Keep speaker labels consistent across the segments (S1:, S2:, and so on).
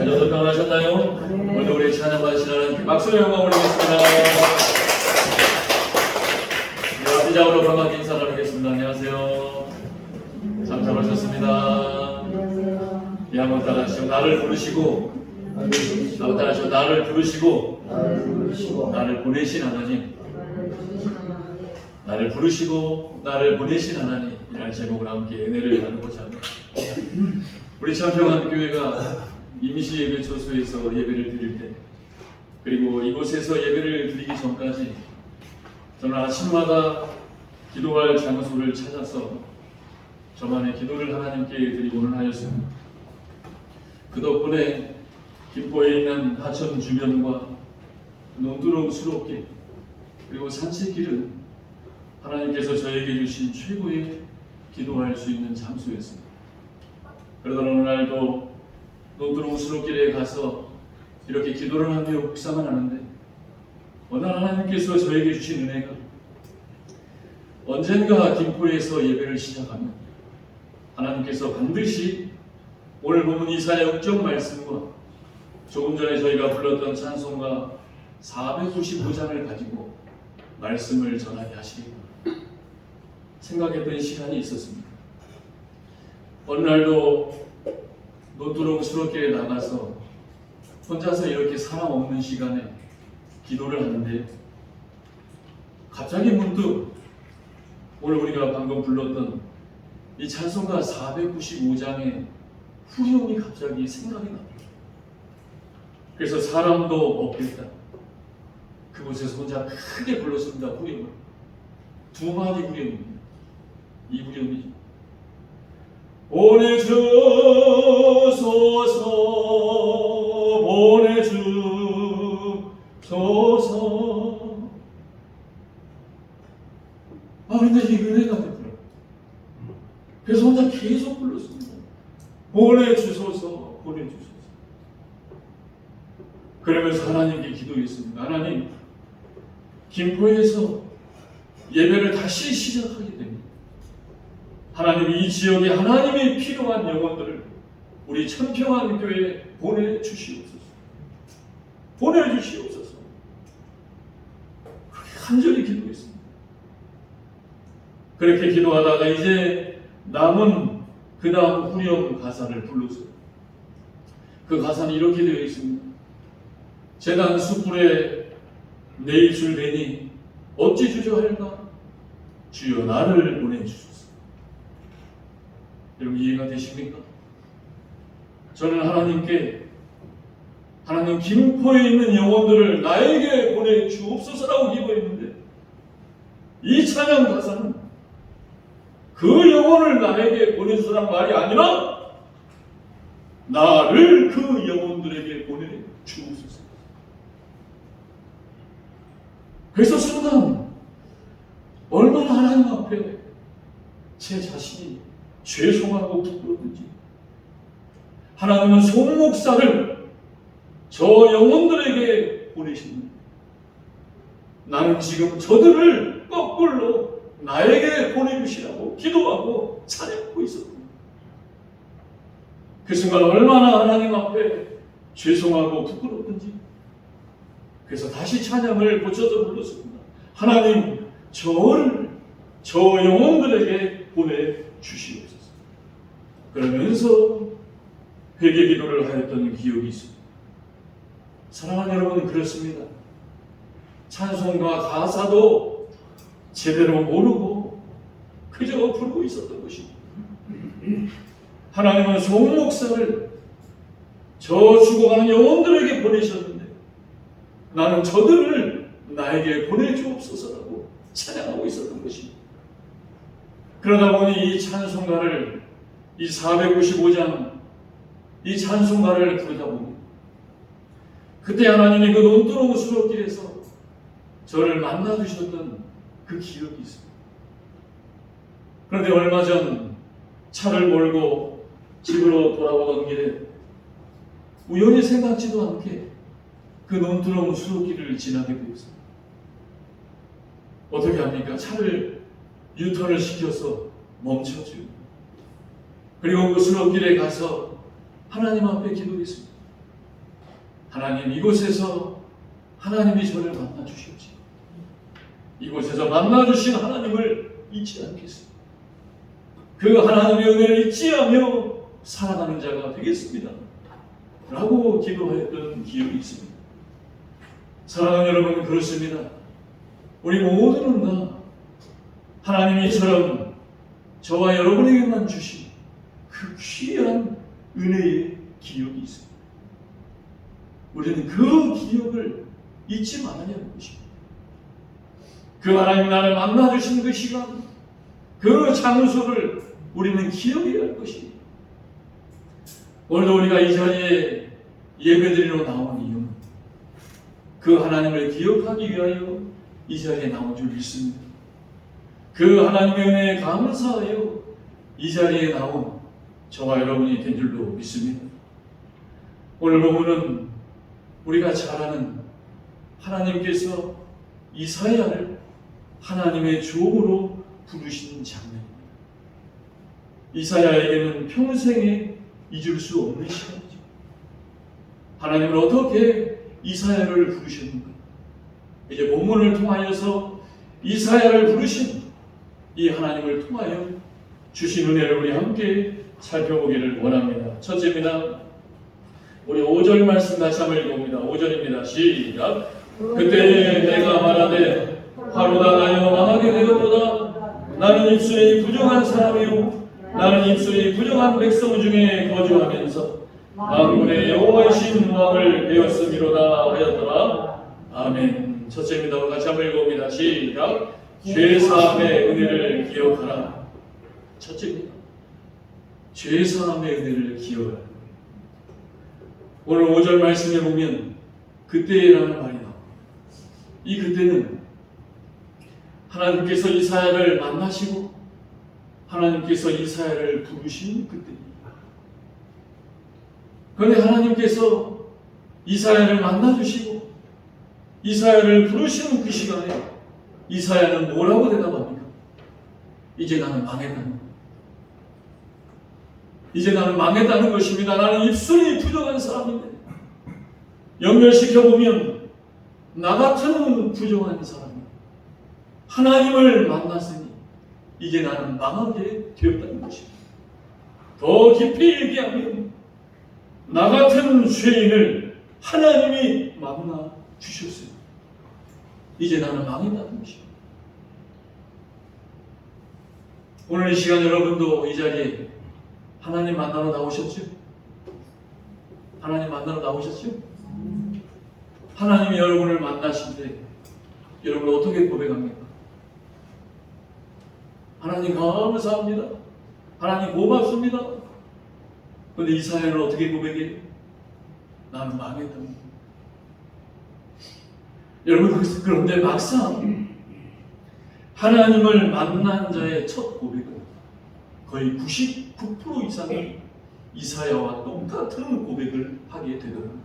S1: 자녀들 평안하셨나요? 오늘 우리 찬양 받으시라는 박수의 영광 올리겠습니다. 네, 앞뒤장으로 반갑게 인사 나누겠습니다. 안녕하세요. 참 잘오셨습니다. 예, 한번 따라하시죠. 나를 부르시고 한번 따라하시죠. 나를 부르시고 나를 보내신 하나님, 나를 부르시고 나를 보내신 하나님이라는 제목으로 함께 은혜를 나누고자 합니다. 우리 참평안교회가 임시 예배 처소에서 예배를 드릴 때, 그리고 이곳에서 예배를 드리기 전까지 저는 아침마다 기도할 장소를 찾아서 저만의 기도를 하나님께 드리고는 하였습니다. 그 덕분에 김포에 있는 하천 주변과 논두렁 수록길 그리고 산책길은 하나님께서 저에게 주신 최고의 기도할 수 있는 장소였습니다. 그러던 어느 날도 논두렁 수록길에 가서 이렇게 기도를 하며 묵상을 하는데, 어느 날 하나님께서 저에게 주신 은혜가, 언젠가 김포에서 예배를 시작하면 하나님께서 반드시 오늘 본문 이사야 6장 말씀과 조금 전에 저희가 불렀던 찬송가 495장을 가지고 말씀을 전하게 하시겠구나 생각했던 시간이 있었습니다. 어느 날도 논두렁 수록길에 나가서 혼자서 이렇게 사람 없는 시간에 기도를 하는데, 갑자기 문득 오늘 우리가 방금 불렀던 이 찬송가 495장의 후렴이 갑자기 생각이 납니다. 그래서 사람도 없겠다, 그곳에서 혼자 크게 불렀습니다. 후렴을 두 마디 후렴입니다. 이 후렴이 보내주소서 보내주소서. 그런데 이 은혜가 되더라고요. 그래서 혼자 계속 불렀습니다. 보내주소서 보내주소서. 그러면서 하나님께 기도했습니다. 하나님, 김포에서 예배를 다시 시작하게 됩니다. 하나님, 이 지역에 하나님이 필요한 영혼들을 우리 참평안교회에 보내주시옵소서. 보내주시옵소서. 그렇게 간절히 기도했습니다. 그렇게 기도하다가 이제 남은 그 다음 후렴 가사를 불렀어요. 그 가사는 이렇게 되어 있습니다. 재단 숯불에 내 입술 대니 어찌 주저할까? 주여 나를 보내주소서. 여러분, 이해가 되십니까? 저는 하나님께, 하나님 김포에 있는 영혼들을 나에게 보내주옵소서라고 기도했는데, 이 찬양 가사는 그 영혼을 나에게 보내주소란 말이 아니라 나를 그 영혼들에게 보내주옵소서. 그래서 순간 얼마나 하나님 앞에 제 자신이 죄송하고 부끄럽든지, 하나님은 송목사를 저 영혼들에게 보내시는, 나는 지금 저들을 거꾸로 나에게 보내주시라고 기도하고 찬양하고 있었습니다. 그 순간 얼마나 하나님 앞에 죄송하고 부끄럽든지, 그래서 다시 찬양을 고쳐서 불렀습니다. 하나님, 저를 저 영혼들에게 보내주시옵소서. 그러면서 회개 기도를 하였던 기억이 있습니다. 사랑하는 여러분, 그렇습니다. 찬송가 가사도 제대로 모르고 그저 부르고 있었던 것입니다. 하나님은 송목사를 저 죽어가는 영혼들에게 보내셨는데, 나는 저들을 나에게 보내주옵소서라고 찬양하고 있었던 것입니다. 그러다 보니 이 찬송가를, 이 495장 이 찬송가를 부르다 보니, 그때 하나님이 그 논두렁 수록길에서 저를 만나주셨던 그 기억이 있습니다. 그런데 얼마 전 차를 몰고 집으로 돌아오던 길에 우연히 생각지도 않게 그 논두렁 수록길을 지나게 되었습니다. 어떻게 합니까? 차를 유턴을 시켜서 멈춰주고, 그리고 그 수록길에 가서 하나님 앞에 기도했습니다. 하나님, 이곳에서 하나님이 저를 만나 주셨지. 이곳에서 만나 주신 하나님을 잊지 않겠습니다. 그 하나님의 은혜를 잊지 않으며 살아가는 자가 되겠습니다. 라고 기도하였던 기억이 있습니다. 사랑하는 여러분, 그렇습니다. 우리 모두는 다 하나님이 이처럼 저와 여러분에게만 주신 그 귀한 은혜의 기억이 있습니다. 우리는 그 기억을 잊지 말아야하는 것입니다. 그 하나님 나를 만나주신 그 시간, 그 장소를 우리는 기억해야 할 것입니다. 오늘도 우리가 이 자리에 예배드리러 나온 이유는 그 하나님을 기억하기 위하여 이 자리에 나온 줄 믿습니다. 그 하나님의 은혜에 감사하여 이 자리에 나온 저와 여러분이 된 줄로 믿습니다. 오늘 본문은 우리가 잘 아는 하나님께서 이사야를 하나님의 종으로 부르신 장면입니다. 이사야에게는 평생에 잊을 수 없는 시간이죠. 하나님은 어떻게 이사야를 부르셨는가? 이제 본문을 통하여서 이사야를 부르신 이 하나님을 통하여 주신 은혜를 우리 함께 살펴보기를 원합니다. 첫째입니다. 우리 5절 말씀 다시 한번 읽어봅니다. 5절입니다. 시작. 그때 내가 말하되 바로다 나여 망하게 되었도다. 나는 입술이 부정한 사람이요 나는 입술이 부정한 백성 중에 거주하면서 만군의 여호와이신 왕을 배웠음이로다 하였더라. 아멘. 첫째입니다. 같이 한번 읽어봅니다. 시작. 죄사함의 은혜를 기억하라. 첫째입니다. 죄사함의 은혜를 기억하라. 오늘 5절 말씀에 보면 그때라는 말이 나옵니다. 이 그때는 하나님께서 이사야를 만나시고 하나님께서 이사야를 부르신 그때입니다. 그런데 하나님께서 이사야를 만나주시고 이사야를 부르시는 그 시간에 이사야는 뭐라고 대답합니까? 이제 나는 망했다는 겁니다. 이제 나는 망했다는 것입니다. 나는 입술이 부정한 사람인데 연결시켜보면 나 같은 부정한 사람이 하나님을 만났으니 이제 나는 망하게 되었다는 것입니다. 더 깊이 얘기하면 나 같은 죄인을 하나님이 만나 주셨어요. 이제 나는 망했다는 것입니다. 오늘 이 시간 여러분도 이 자리에 하나님 만나러 나오셨죠? 하나님 만나러 나오셨죠? 하나님이 여러분을 만나실 때 여러분 어떻게 고백합니까? 하나님 감사합니다. 하나님 고맙습니다. 그런데 이사야는 어떻게 고백해요? 나는 망했답니다. 여러분, 그런데 막상 하나님을 만난 자의 첫 고백은 거의 99% 이상이 이사야와 똑같은 고백을 하게 되더라고요.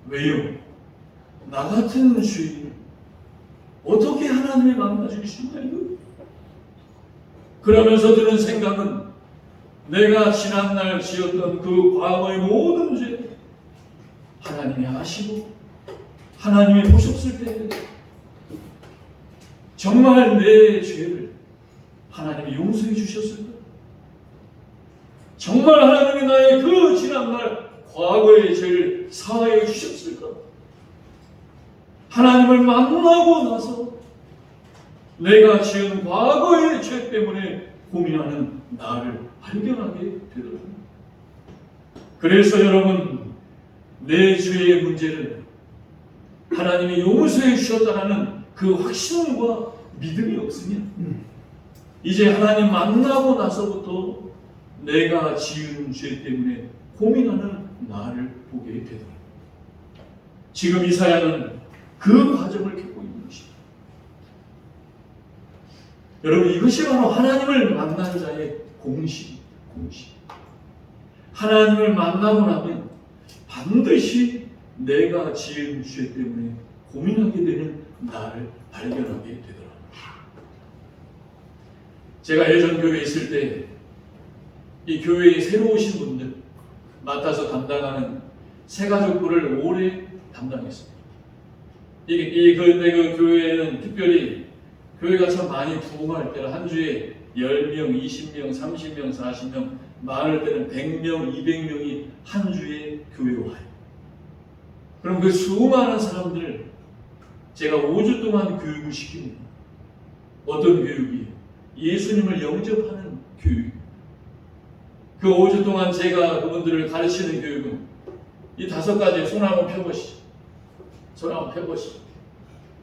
S1: 왜요? 나 같은 죄인 어떻게 하나님을 만나줄 수 있나요? 그러면서 드는 생각은 내가 지난날 지었던 그 과거의 모든 죄 하나님이 아시고 하나님이 보셨을 때 정말 내 죄를 하나님이 용서해 주셨을까? 정말 하나님이 나의 그 지난날 과거의 죄를 사하여 주셨을까? 하나님을 만나고 나서 내가 지은 과거의 죄 때문에 고민하는 나를 발견하게 되더라고요. 그래서 여러분, 내 죄의 문제를 하나님이 용서해 주셨다는 그 확신과 믿음이 없으면 이제 하나님 만나고 나서부터 내가 지은 죄 때문에 고민하는 나를 보게 되더라고요. 지금 이사야는 그 과정을 겪고 있는 것입니다. 여러분, 이것이 바로 하나님을 만난 자의 공식. 하나님을 만나고 나면 반드시 내가 지은 죄 때문에 고민하게 되는 나를 발견하게 되더라고요. 제가 예전 교회에 있을 때 이 교회에 새로 오신 분들 맡아서 담당하는 새가족부를 오래 담당했습니다. 그때 그 교회는 특별히 교회가 참 많이 부흥할 때는 한 주에 10명, 20명, 30명, 40명, 많을 때는 100명, 200명이 한 주에 교회에 와요. 그럼 그 수많은 사람들을 제가 5주 동안 교육을 시킵니다. 어떤 교육이에요? 예수님을 영접하는 교육. 그 5주 동안 제가 그분들을 가르치는 교육은 이 5가지 손 한번 펴보시죠. 손 한번 펴보시죠.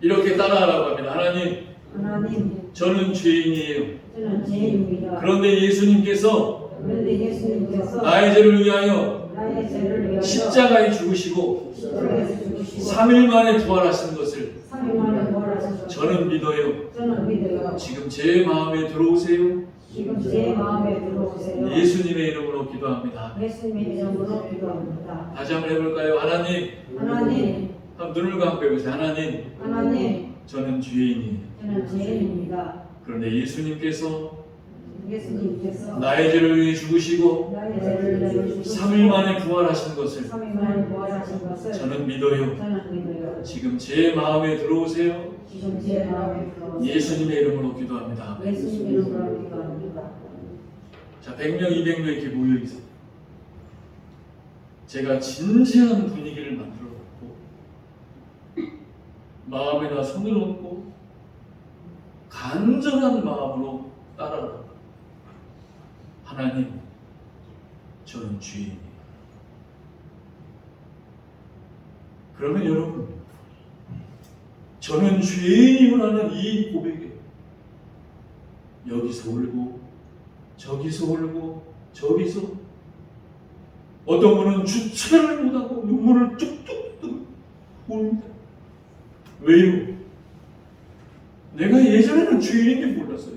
S1: 이렇게 따라하라고 합니다. 하나님, 저는 죄인이에요. 그런데 예수님께서 나의 죄를 위하여 십자가에 죽으시고 3일 만에 부활하신 것을 저는 믿어요. 지금 제 마음에 들어오세요. 예수님의 이름으로 기도합니다. 다시 한번 해볼까요? 하나님, 한번 눈을 감고 해보세요. 하나님, 저는 죄인입니다. 그런데 예수님께서 나의 죄를 위해 죽으시고 3일 만에 부활하신 것을 저는 믿어요. 지금 제 마음에 들어오세요. 예수님의 이름으로 기도합니다. 자, 100명, 200명 이렇게 모여 있어요. 제가 진지한 분위기를 만들어 놓고 마음에다 손을 얹고 간절한 마음으로 따라라. 하나님, 저는 죄인이에요. 그러면 여러분, 저는 죄인임을 하는 이 고백에 여기서 울고 저기서 울고 저기서 어떤 분은 주체를 못하고 눈물을 뚝뚝뚝 웁니다. 왜요? 내가 예전에는 죄인인 게 몰랐어요.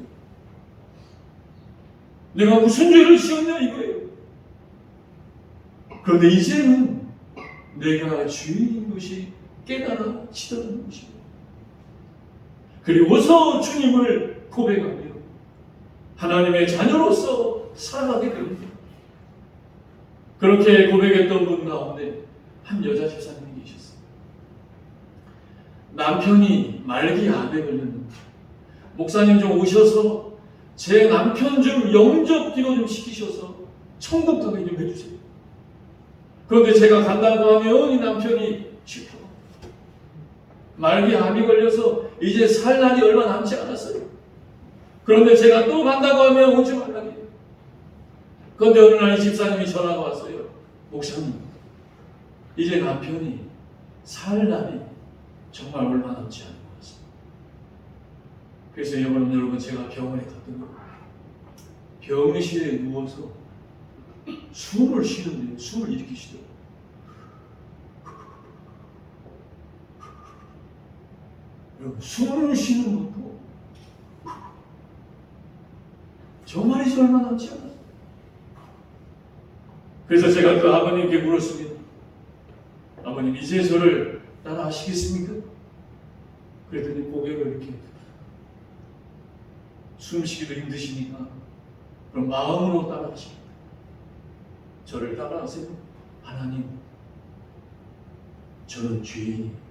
S1: 내가 무슨 죄를 지었냐 이거예요. 그런데 이제는 내가 죄인인 것이 깨달아지다는 것입니다. 그리고서 주님을 고백하며 하나님의 자녀로서 살아가게 됩니다. 그렇게 고백했던 분 가운데 한 여자 집사님이 계셨어요. 남편이 말기암에 걸렸는데 목사님 좀 오셔서 제 남편 좀 영접 기도 좀 시키셔서 천국 가게 좀 해주세요. 그런데 제가 간다고 하면 이 남편이 싫다고. 말기암이 걸려서 이제 살 날이 얼마 남지 않았어요. 그런데 제가 또 간다고 하면 오지 말라고 해요. 그런데 어느 날 이 집사님이 전화가 왔어요. 목사님, 이제 남편이 살 날이 정말 얼마 남지 않은 것 같습니다. 그래서 여러분 제가 병원에 갔던 거예요. 병실에 누워서 숨을 쉬는데요. 숨을 이렇게 쉬더라고요. 여러분, 숨을 쉬는 것도 정말 이제 얼마 남지 않아요. 그래서 제가 그 아버님께 물었습니다. 아버님, 이제 저를 따라 하시겠습니까? 그랬더니 고개를 이렇게 숨쉬기도 힘드시니까 그럼 마음으로 따라 하십니다. 저를 따라 하세요. 하나님, 저는 죄인이에요.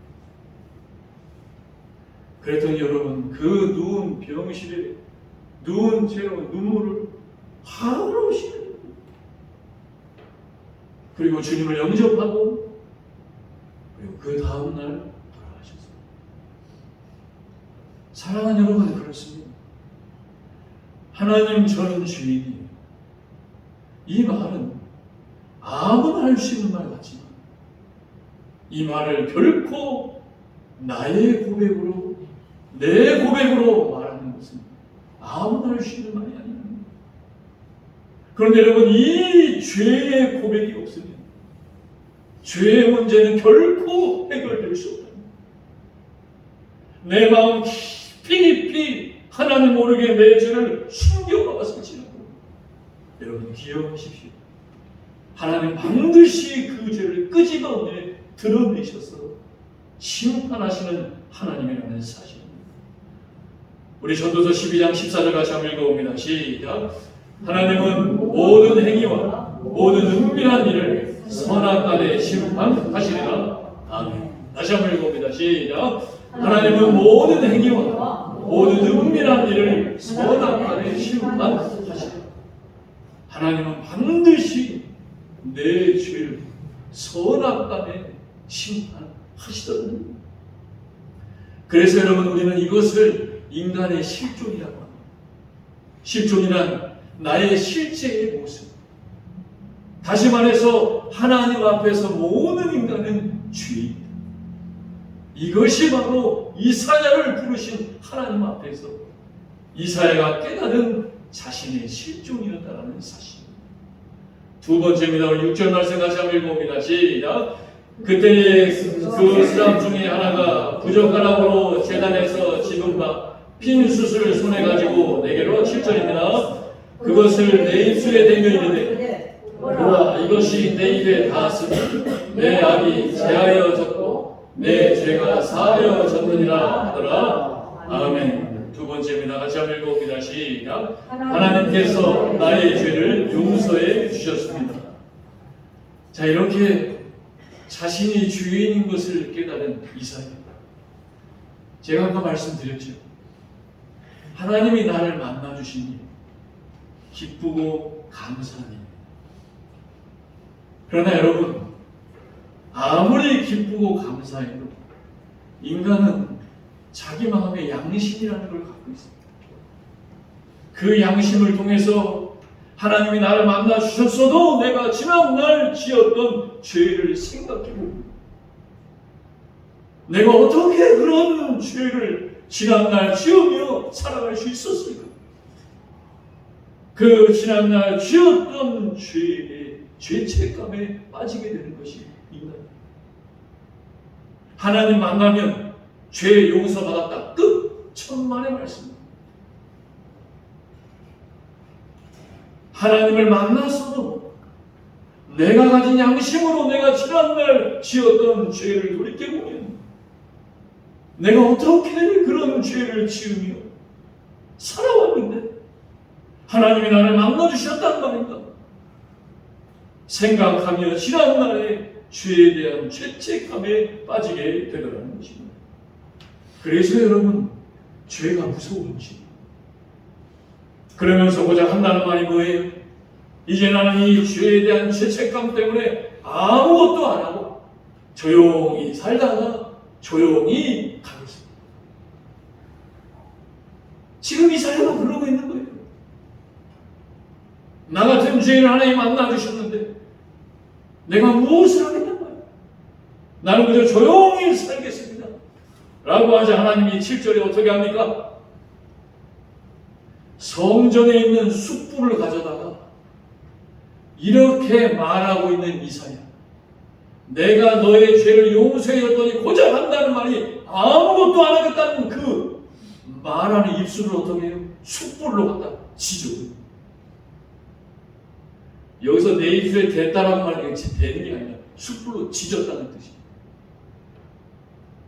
S1: 그랬더니 여러분, 그 누운 병실에 누운 채로 눈물을 바로 흘리시더라고요. 그리고 주님을 영접하고 그리고 그 다음날 돌아가셨어요. 사랑하는 여러분, 그렇습니다. 하나님, 저는 죄인이에요. 이 말은 아무나 할 수 있는 말 같지만 이 말을 결코 나의 고백으로 내 고백으로 말하는 것은 아무나 할 수 있는 말이 아닙니다. 그런데 여러분, 이 죄의 고백이 없으면 죄의 문제는 결코 해결될 수 없답니다. 내 마음 깊이 하나님 모르게 내 죄를 숨겨왔을지라도 여러분 기억하십시오. 하나님 반드시 그 죄를 끄집어내 드러내셔서 심판하시는 하나님이라는 사실입니다. 우리 전도서 12장 14절 같이 한번 읽어봅니다. 시작. 하나님은 모든 행위와 모든 은밀한 일을 선악간에 심판하시리라. 아멘. 다시 한번 읽어봅니다. 시작. 하나님은 모든 행위와 모든 은밀한 일을 선악간에 심판하시리라. 하나님은 반드시 내 죄를 선악간에 심판하시더니. 그래서 여러분, 우리는 이것을 인간의 실존이라고 합니다. 실존이란 나의 실제의 모습. 다시 말해서 하나님 앞에서 모든 인간은 죄입니다. 이것이 바로 이사야를 부르신 하나님 앞에서 이사야가 깨달은 자신의 실존이었다는 사실. 두 번째입니다. 6절 말씀 다시 한번 읽어봅니다. 시작. 그때 그 사람 중에 하나가 부젓가락으로 제단에서 집은 바 핀 숯을 손에 가지고 내게로 7절입니다. 그것을 내 입술에 대며 이르되 보라, 이것이 내 입에 닿았으니 내 악이 제하여졌고 내 죄가 사하여졌느니라 하더라. 아멘. 두 번째입니다. 같이 한번 읽어봅니다. 시작. 하나님께서 나의 죄를 용서해 주셨습니다. 자, 이렇게 자신이 주인인 것을 깨달은 이사야. 제가 아까 말씀드렸죠. 하나님이 나를 만나주신 일, 기쁘고 감사한 일. 그러나 여러분, 아무리 기쁘고 감사해도 인간은 자기 마음에 양심이라는 걸 갖고 있습니다. 그 양심을 통해서 하나님이 나를 만나 주셨어도 내가 지난날 지었던 죄를 생각해봅니다. 내가 어떻게 그런 죄를 지난날 지으며 살아갈 수 있었을까? 그 지난날 지었던 죄의 죄책감에 빠지게 되는 것이 인간입니다. 하나님 만나면 죄 용서받았다. 끝! 천만의 말씀입니다. 하나님을 만났어도 내가 가진 양심으로 내가 지난날 지었던 죄를 돌이켜보면 내가 어떻게 그런 죄를 지으며 살아왔는데 하나님이 나를 만나주셨단 말인가? 생각하며 지난날의 죄에 대한 죄책감에 빠지게 되더라는 것입니다. 그래서 여러분, 죄가 무서운지 그러면서 고작 한다는 말이 뭐예요? 이제 나는 이 죄에 대한 죄책감 때문에 아무것도 안 하고 조용히 살다가 조용히 가겠습니다. 지금 이사야가 그러고 있는 거예요. 나 같은 죄인을 하나님 만나주셨는데 내가 무엇을 하겠단 말이에요? 나는 그저 조용히 살겠습니다. 라고 하자 하나님이 7절에 어떻게 합니까? 성전에 있는 숯불을 가져다가 이렇게 말하고 있는 이사야, 내가 너의 죄를 용서해줬더니 고작 한다는 말이 아무것도 안 하겠다는 그 말하는 입술을 어떻게 해요? 숯불로 갖다 지져요. 여기서 내 입술에 댔다라는 말이 되는 게 아니라 숯불로 지졌다는 뜻이에요.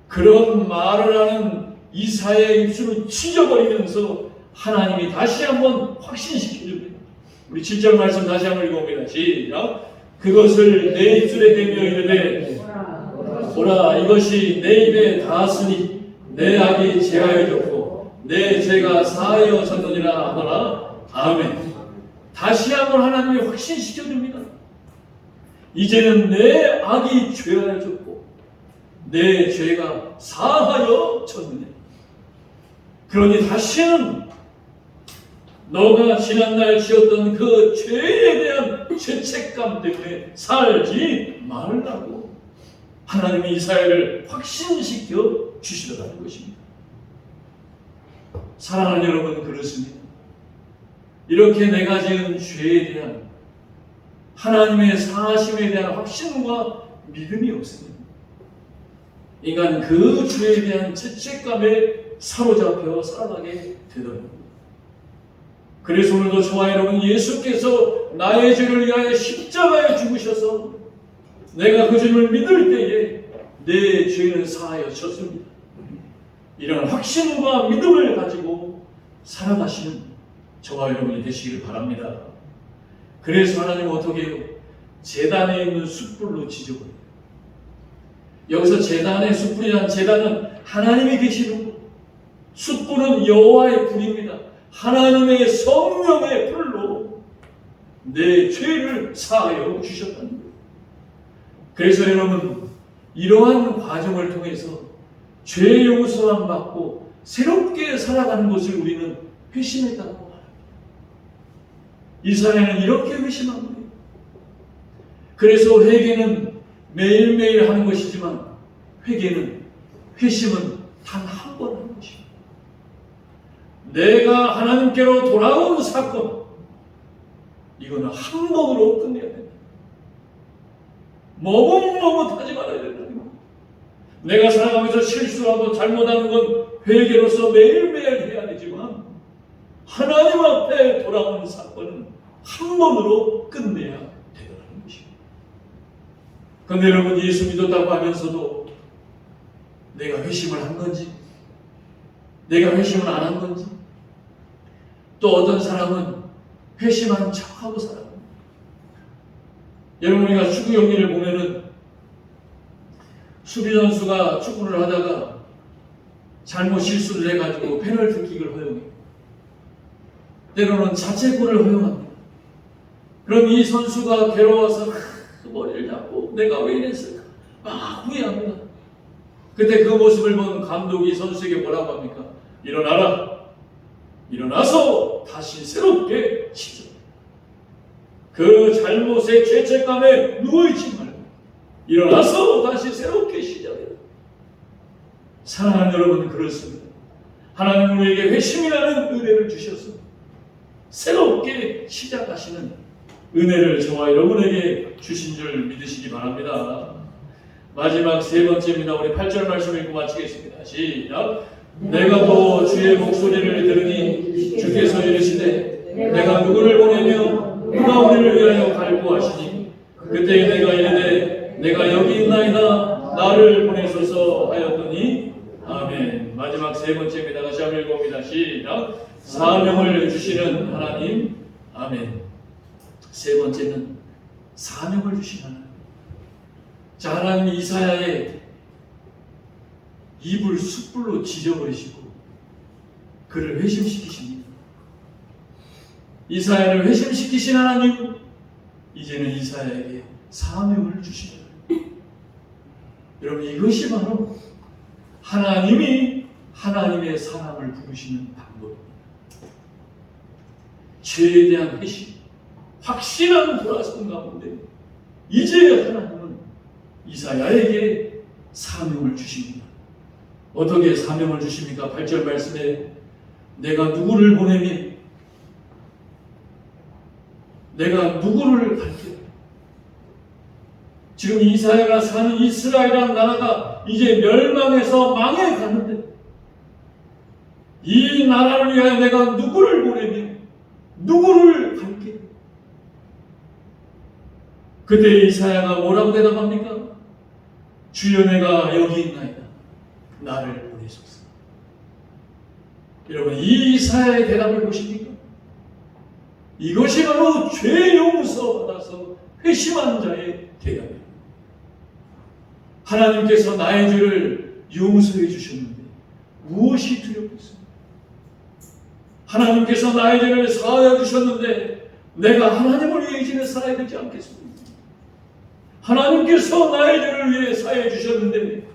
S1: 그런 말을 하는 이사야의 입술을 찢어버리면서 하나님이 다시 한번 확신시켜줍니다. 우리 7절 말씀 다시 한번 읽어봅니다. 시작. 그것을 내 입술에 대며 이르되 보라, 이것이 내 입에 닿았으니 내 악이 제하여졌고 내 죄가 사하여졌느니라 하더라. 아멘. 다시 한번 하나님이 확신시켜줍니다. 이제는 내 악이 죄하여졌고 내 죄가 사하여졌느니라. 그러니 다시는 너가 지난날 지었던 그 죄에 대한 죄책감 때문에 살지 말라고 하나님이 이사야를 확신시켜 주시더라는 것입니다. 사랑하는 여러분, 그렇습니다. 이렇게 내가 지은 죄에 대한 하나님의 사하심에 대한 확신과 믿음이 없으면 인간 그 죄에 대한 죄책감에 사로잡혀 살아가게 되더라고요. 그래서 오늘도 저와 여러분, 예수께서 나의 죄를 위하여 십자가에 죽으셔서 내가 그 주님을 믿을 때에 내 죄는 사하여졌습니다. 이런 확신과 믿음을 가지고 살아가시는 저와 여러분이 되시기를 바랍니다. 그래서 하나님은 어떻게 해요? 제단에 있는 숯불로 지져버려요. 여기서 제단의 숯불이란 제단은 하나님이 계시는 것, 숯불은 여호와의 불입니다. 하나님의 성령의 불로 내 죄를 사하여 주셨다는 거예요. 그래서 여러분, 이러한 과정을 통해서 죄 용서만 받고 새롭게 살아가는 것을 우리는 회심했다고 말합니다. 이스라엘은 이렇게 회심한 거예요. 그래서 회개는 매일매일 하는 것이지만 회심은 단 한 번 하는 것입니다. 내가 하나님께로 돌아온 사건, 이거는 한 번으로 끝내야 됩니다. 머뭇머뭇하지 말아야 된다. 내가 살아가면서 실수하고 잘못하는 건 회개로서 매일매일 해야 되지만 하나님 앞에 돌아오는 사건은 한 번으로 끝내야 되더라는 것입니다. 그런데 여러분, 예수 믿었다고 하면서도 내가 회심을 한 건지, 내가 회심을 안 한 건지, 또 어떤 사람은 회심한 척하고 살아갑니다. 여러분, 우리가 축구 경기를 보면은 수비 선수가 축구를 하다가 잘못 실수를 해가지고 페널티킥을 허용해요. 때로는 자책골을 허용합니다. 그럼 이 선수가 괴로워서 머리를 잡고 내가 왜 이랬을까 막 후회합니다. 그때 그 모습을 본 감독이 선수에게 뭐라고 합니까? 일어나라. 일어나서 다시 새롭게 시작. 그 잘못의 죄책감에 누워있지 말고 일어나서 다시 새롭게 시작해라. 사랑하는 여러분, 그렇습니다. 하나님은 우리에게 회심이라는 은혜를 주셔서 새롭게 시작하시는 은혜를 저와 여러분에게 주신 줄 믿으시기 바랍니다. 마지막 세 번째입니다. 우리 8절 말씀 읽고 마치겠습니다. 시작. 내가 또 주의 목소리를 들으니 주께서 이르시되 내가 누구를 보내며 누가 우리를 위하여 갈고 하시니 그때 내가 이르되 내가 여기 있나이다 나를 보내소서 하였더니 아멘. 마지막 세 번째입니다. 다시 한번 읽어봅니다. 시작. 사명을 주시는 하나님. 아멘. 세 번째는 사명을 주신 하나님. 자, 하나님이 이사야의 입을 숯불로 지져버리시고 그를 회심시키십니다. 이사야를 회심시키신 하나님, 이제는 이사야에게 사명을 주시다. 여러분, 이것이 바로 하나님이 하나님의 사람을 부르시는 방법입니다. 죄에 대한 회심, 확실한 돌아선 가운데 이제 하나님은 이사야에게 사명을 주십니다. 어떻게 사명을 주십니까? 8절 말씀에 내가 누구를 보내면 내가 누구를 갈게. 지금 이사야가 사는 이스라엘이라는 나라가 이제 멸망해서 망해가는데 이 나라를 위하여 내가 누구를 보내면 누구를 갈게. 그때 이사야가 뭐라고 대답합니까? 주여 내가 여기 있나이다. 나를 보내소서. 여러분, 이 이사야의 대답을 보십니까? 이것이 바로 죄 용서 받아서 회심한 자의 대답입니다. 하나님께서 나의 죄를 용서해 주셨는데 무엇이 두렵겠습니까? 하나님께서 나의 죄를 사하여 주셨는데 내가 하나님을 위해 이제는 살아야 되지 않겠습니까? 하나님께서 나의 죄를 위해 사해 주셨는데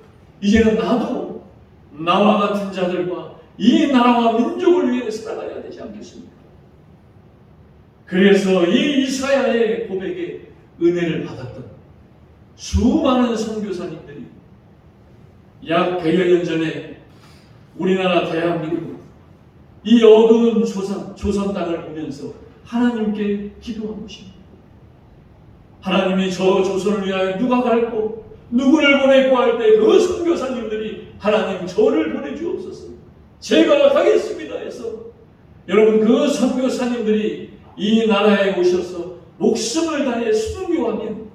S1: 이제는 나도 나와 같은 자들과 이 나라와 민족을 위해 살아가야 되지 않겠습니까? 그래서 이 이사야의 고백에 은혜를 받았던 수많은 선교사님들이 약 100여 년 전에 우리나라 대한민국 이 어두운 조선 땅을 보면서 하나님께 기도한 것입니다. 하나님이 저 조선을 위하여 누가 갈고 누구를 보내고 할 때 그 선교사님들이 하나님 저를 보내주옵소서, 제가 가겠습니다 해서 여러분 그 선교사님들이 이 나라에 오셔서 목숨을 다해 순교하며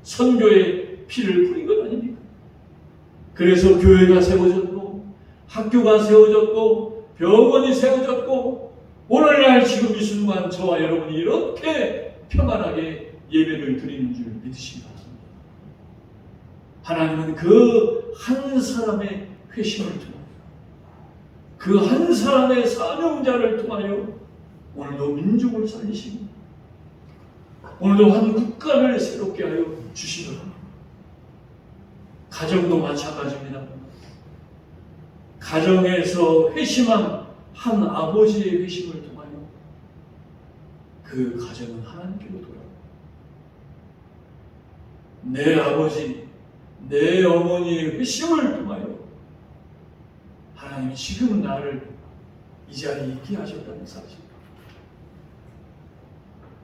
S1: 선교의 피를 뿌린 것 아닙니까? 그래서 교회가 세워졌고 학교가 세워졌고 병원이 세워졌고 오늘날 지금 이 순간 저와 여러분이 이렇게 평안하게 예배를 드리는 줄 믿으시기 바랍니다. 하나님은 그 한 사람의 회심을 통하여, 그 한 사람의 사명자를 통하여 오늘도 민족을 살리시고 오늘도 한 국가를 새롭게 하여 주시더라. 가정도 마찬가지입니다. 가정에서 회심한 한 아버지의 회심을 통하여 그 가정은 하나님께로 돌아옵니다. 내 아버지, 내 어머니의 회심을 통하여 하나님이 지금 나를 이 자리에 있게 하셨다는 사실,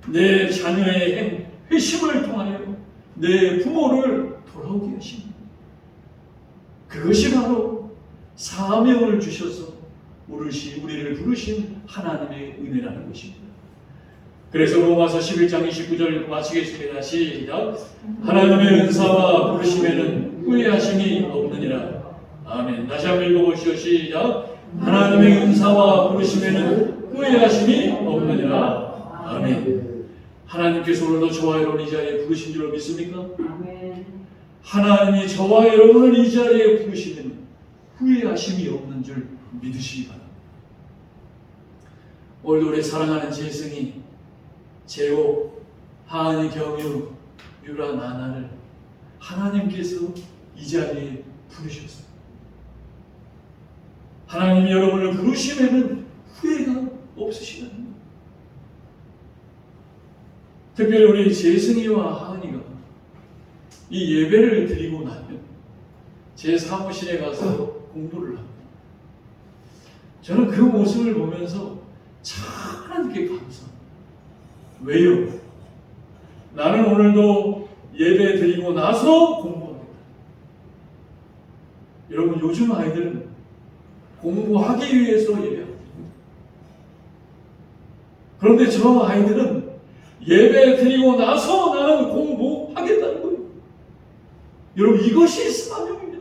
S1: 내 자녀의 회심을 통하여 내 부모를 돌아오게 하십니다. 그것이 바로 사명을 주셔서 우리를 부르신 하나님의 은혜라는 것입니다. 그래서 로마서 11장 29절 마치겠습니다. 시작. 하나님의 은사와 부르심에는 후회하심이 없느니라. 아멘. 다시 한번 읽어보시오. 시작. 하나님의 은사와 부르심에는 후회하심이 없느니라. 아멘. 하나님께서 오늘도 저와 여러분 이 자리에 부르신 줄 믿습니까? 아멘. 하나님이 저와 여러분을 이 자리에 부르시면 후회하심이 없는 줄 믿으시기 바랍니다. 오늘도 우리 사랑하는 재승이, 재호, 하은이, 경유, 유라, 나나를 하나님께서 이 자리에 부르셨습니다. 하나님이 여러분을 부르시면 후회가 없으시다는 것. 특별히 우리 재승이와 하은이가 이 예배를 드리고 나면 제 사무실에 가서 공부를 합니다. 저는 그 모습을 보면서 참 하나님께 감사합니다. 왜요? 나는 오늘도 예배 드리고 나서 공부합니다. 여러분, 요즘 아이들은 공부하기 위해서 예배합니다. 그런데 저 아이들은 예배 드리고 나서 나는 공부하겠다는 거예요. 여러분, 이것이 사명입니다.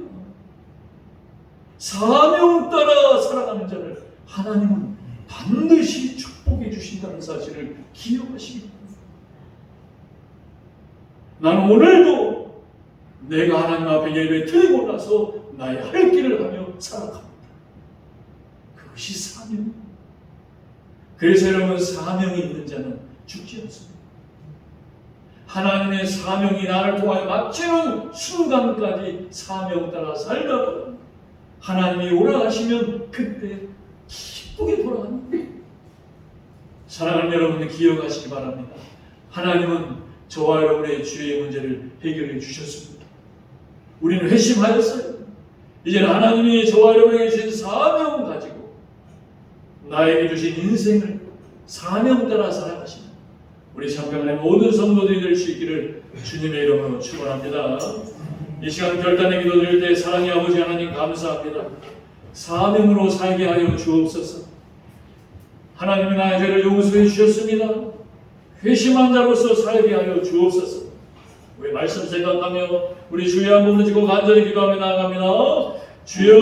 S1: 사명 따라 살아가는 자를 하나님은 반드시 축복해 주신다는 사실을 기억하시기 바랍니다. 나는 오늘도 내가 하나님 앞에 예배 드리고 나서 나의 할 길을 하며 살아갑니다. 그것이 사명입니다. 그래서 여러분, 사명이 있는 자는 죽지 않습니다. 하나님의 사명이 나를 통하여 마치는 순간까지 사명 따라 살다가 하나님이 오라 하시면 그때 기쁘게 돌아가는 거예요. 사랑하는 여러분, 기억하시기 바랍니다. 하나님은 저와 여러분의 주의 문제를 해결해 주셨습니다. 우리는 회심하였어요. 이제는 하나님이 저와 여러분에게 주신 사명을 가지고 나에게 주신 인생을 사명 따라 살아가시는 우리 참견의 모든 성도들이 될 수 있기를 주님의 이름으로 축원합니다. 이 시간 결단의 기도 드릴 때 사랑의 아버지 하나님 감사합니다. 사명으로 살게 하여 주옵소서. 하나님이 나의 죄를 용서해 주셨습니다. 회심한 자로서 살게 하여 주옵소서. 우리 말씀 생각하며 우리 주여 한 번 지고 간절히 기도하며 나아갑니다. 주여,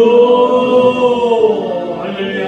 S1: 할렐루야.